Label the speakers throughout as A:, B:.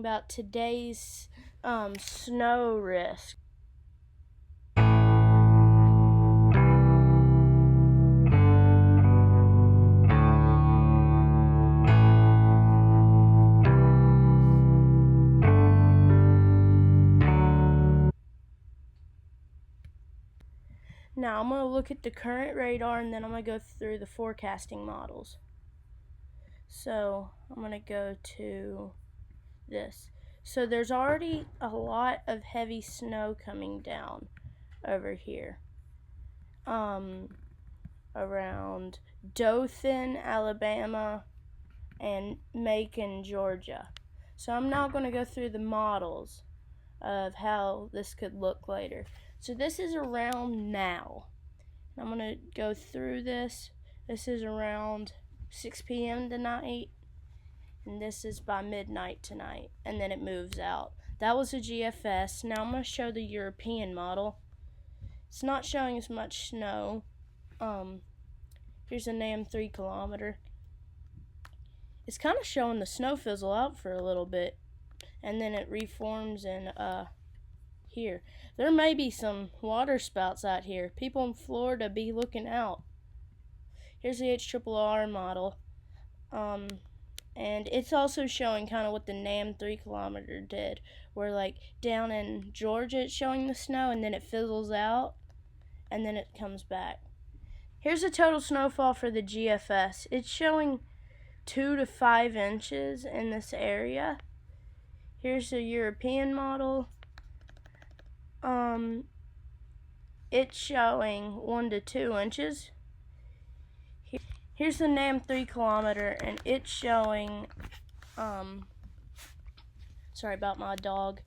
A: About today's snow risk. Now I'm going to look at the current radar and then I'm going to go through the forecasting models. So I'm going to go to this. So there's already a lot of heavy snow coming down over here. Around Dothan, Alabama, and Macon, Georgia. So I'm now going to go through the models of how this could look later. So this is around now. I'm going to go through this. This is around 6 p.m. tonight, and this is by midnight tonight, and then it moves out. That was a GFS. Now I'm going to show the European model. It's not showing as much snow. Here's a NAM 3 kilometer. It's kind of showing the snow fizzle out for a little bit, and then it reforms in here. There may be some water spouts out here. People in Florida, be looking out. Here's the HRRR model. And it's also showing kind of what the NAM 3 kilometer did, where like down in Georgia it's showing the snow and then it fizzles out and then it comes back. Here's the total snowfall for the GFS. It's showing 2 to 5 inches in this area. Here's the European model. It's showing 1 to 2 inches. Here's the NAM 3 kilometer, and it's showing, sorry about my dog.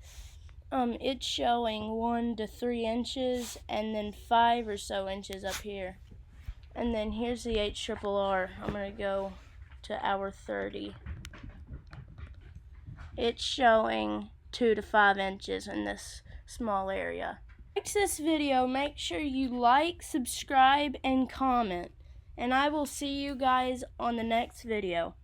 A: It's showing 1 to 3 inches, and then 5 or so inches up here. And then here's the HRRR. I'm going to go to hour 30. It's showing 2 to 5 inches in this small area. If you like this video, make sure you like, subscribe, and comment. And I will see you guys on the next video.